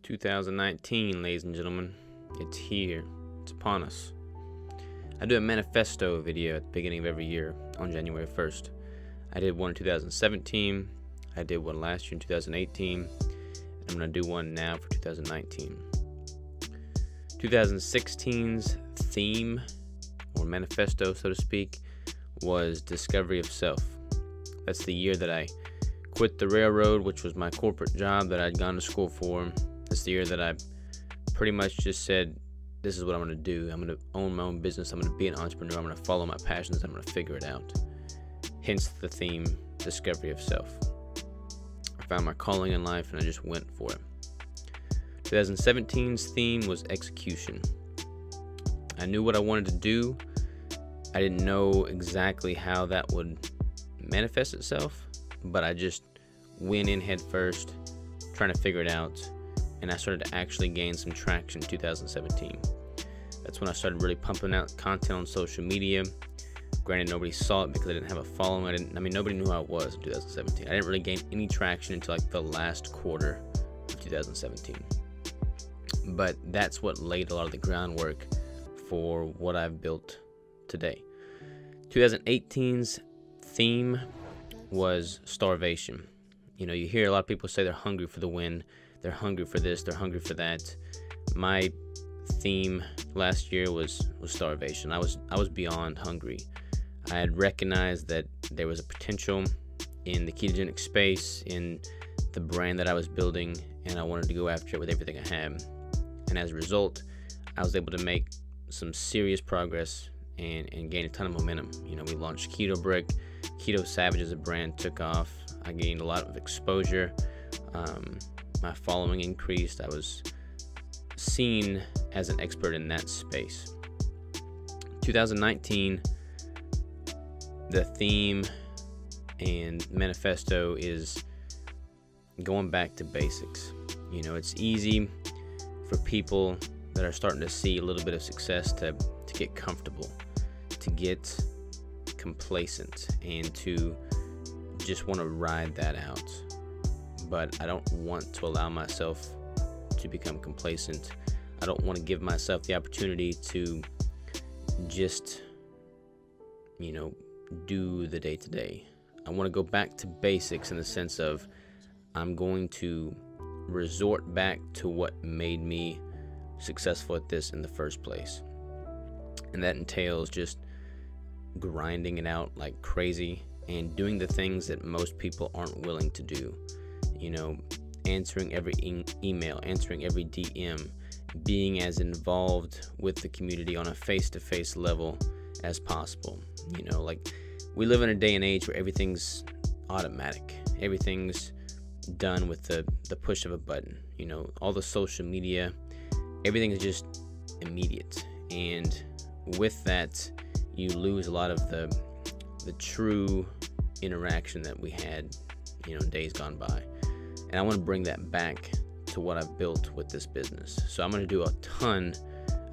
2019, ladies and gentlemen. It's here. It's upon us. I do a manifesto video at the beginning of every year on January 1st. I did one in 2017. I did one last year in 2018. I'm going to do one now for 2019. 2016's theme, or manifesto, so to speak, was discovery of self. That's the year that I quit the railroad, which was my corporate job that I'd gone to school for. That's the year that I pretty much just said, this is what I'm going to do. I'm going to own my own business. I'm going to be an entrepreneur. I'm going to follow my passions. I'm going to figure it out. Hence the theme, discovery of self. I found my calling in life and I just went for it. 2017's theme was execution. I knew what I wanted to do. I didn't know exactly how that would manifest itself, but I just went in head first, trying to figure it out, and I started to actually gain some traction in 2017. That's when I started really pumping out content on social media. Granted, nobody saw it because I didn't have a following. Nobody knew who I was in 2017. I didn't really gain any traction until like the last quarter of 2017. But that's what laid a lot of the groundwork for what I've built today. 2018's theme was starvation. You know, you hear a lot of people say they're hungry for the win, they're hungry for this, they're hungry for that. My theme last year was starvation. I was beyond hungry. I had recognized that there was a potential in the ketogenic space, in the brand that I was building, and I wanted to go after it with everything I had. And as a result, I was able to make some serious progress and gain a ton of momentum. You know, we launched Keto Brick. Keto Savage as a brand took off. I gained a lot of exposure. My following increased. I was seen as an expert in that space. 2019, the theme and manifesto is going back to basics. You know, it's easy for people that are starting to see a little bit of success to get comfortable, to get complacent, and to just want to ride that out. But I don't want to allow myself to become complacent. I don't want to give myself the opportunity to just, you know, do the day-to-day. I want to go back to basics in the sense of I'm going to resort back to what made me successful at this in the first place. And that entails just grinding it out like crazy and doing the things that most people aren't willing to do. You know, answering every email, answering every DM, being as involved with the community on a face-to-face level as possible. You know, like, we live in a day and age where everything's automatic. Everything's done with the push of a button. You know, all the social media, everything is just immediate. And with that, you lose a lot of the true interaction that we had, you know, days gone by. And I want to bring that back to what I've built with this business. So I'm going to do a ton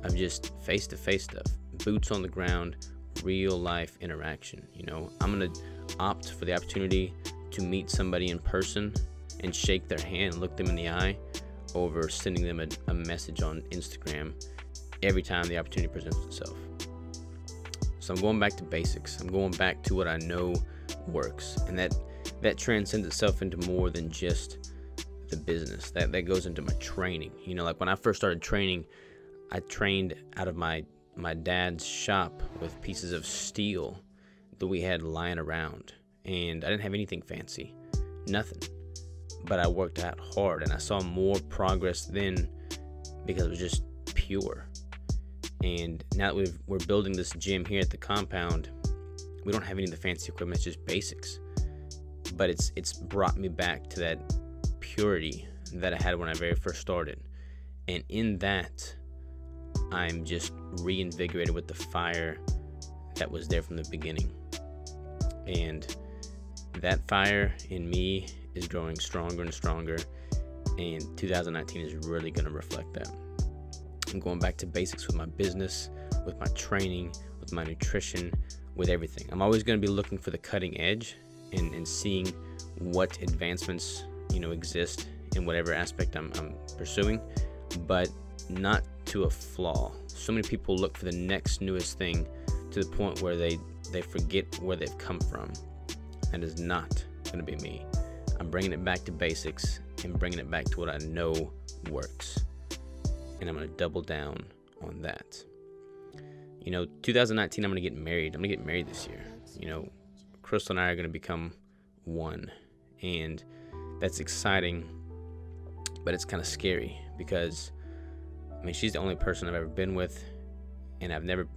of just face-to-face stuff, boots on the ground, real life interaction. You know, I'm going to opt for the opportunity to meet somebody in person and shake their hand and look them in the eye over sending them a message on Instagram every time the opportunity presents itself. So I'm going back to basics. I'm going back to what I know works, and that transcends itself into more than just the business. That goes into my training. You know, like when I first started training, I trained out of my dad's shop with pieces of steel that we had lying around, and I didn't have anything fancy, nothing. But I worked out hard, and I saw more progress then because it was just pure. And now that we're building this gym here at the compound, we don't have any of the fancy equipment. It's just basics. But it's brought me back to that purity that I had when I very first started. And in that, I'm just reinvigorated with the fire that was there from the beginning. And that fire in me is growing stronger and stronger. And 2019 is really going to reflect that. I'm going back to basics with my business, with my training, with my nutrition, with everything. I'm always going to be looking for the cutting edge and seeing what advancements, you know, exist in whatever aspect I'm pursuing, but not to a flaw. So many people look for the next newest thing to the point where they forget where they've come from. That is not going to be me. I'm bringing it back to basics and bringing it back to what I know works. And I'm going to double down on that. 2019, I'm going to get married. I'm going to get married this year. Crystal and I are going to become one. And that's exciting, but it's kind of scary because, she's the only person I've ever been with, and I've never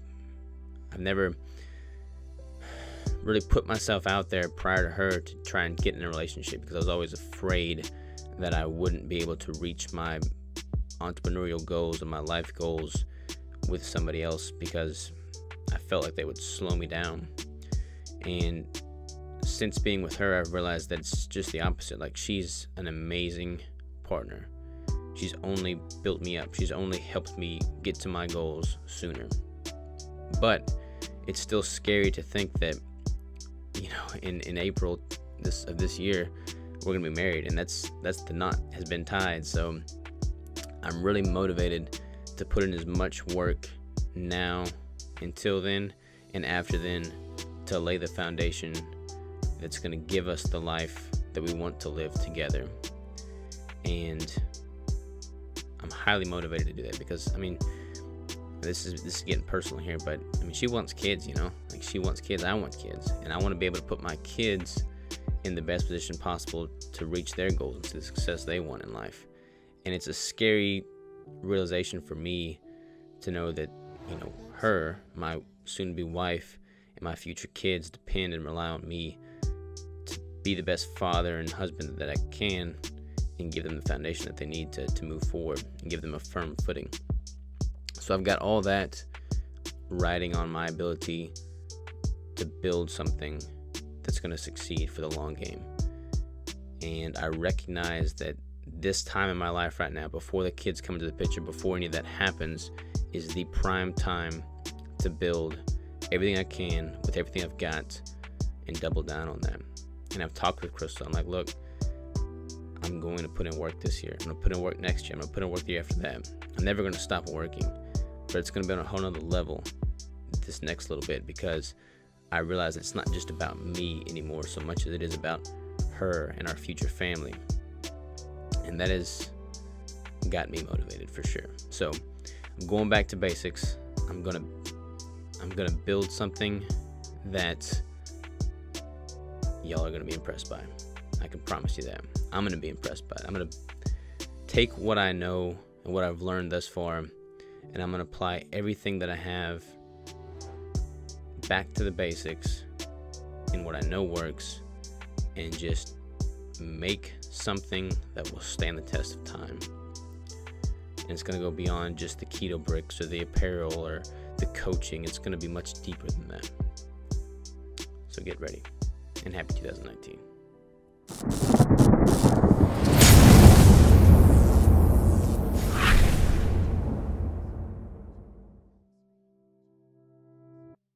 really put myself out there prior to her to try and get in a relationship, because I was always afraid that I wouldn't be able to reach my entrepreneurial goals and my life goals with somebody else, because I felt like they would slow me down. And since being with her, I've realized that it's just the opposite. Like, she's an amazing partner. She's only built me up. She's only helped me get to my goals sooner. But it's still scary to think that, in April of this year, we're gonna be married, and that's the knot has been tied. So I'm really motivated to put in as much work now until then and after then to lay the foundation that's going to give us the life that we want to live together. And I'm highly motivated to do that because, this is getting personal here, but she wants kids, like she wants kids, I want kids, and I want to be able to put my kids in the best position possible to reach their goals and to the success they want in life. And it's a scary realization for me to know that, her, my soon-to-be wife, and my future kids depend and rely on me to be the best father and husband that I can and give them the foundation that they need to move forward and give them a firm footing. So I've got all that riding on my ability to build something that's going to succeed for the long game. And I recognize that this time in my life right now, before the kids come into the picture, before any of that happens, is the prime time to build everything I can with everything I've got and double down on that. And I've talked with Crystal. I'm like, look, I'm going to put in work this year. I'm going to put in work next year. I'm going to put in work the year after that. I'm never going to stop working, but it's going to be on a whole nother level this next little bit, because I realize it's not just about me anymore so much as it is about her and our future family. And that has got me motivated for sure. So I'm going back to basics. I'm gonna build something that y'all are gonna be impressed by. I can promise you that. I'm gonna be impressed by it. I'm gonna take what I know and what I've learned thus far, and I'm gonna apply everything that I have back to the basics in what I know works, and just make something that will stand the test of time. And it's going to go beyond just the keto bricks or the apparel or the coaching. It's going to be much deeper than that. So get ready, and happy 2019.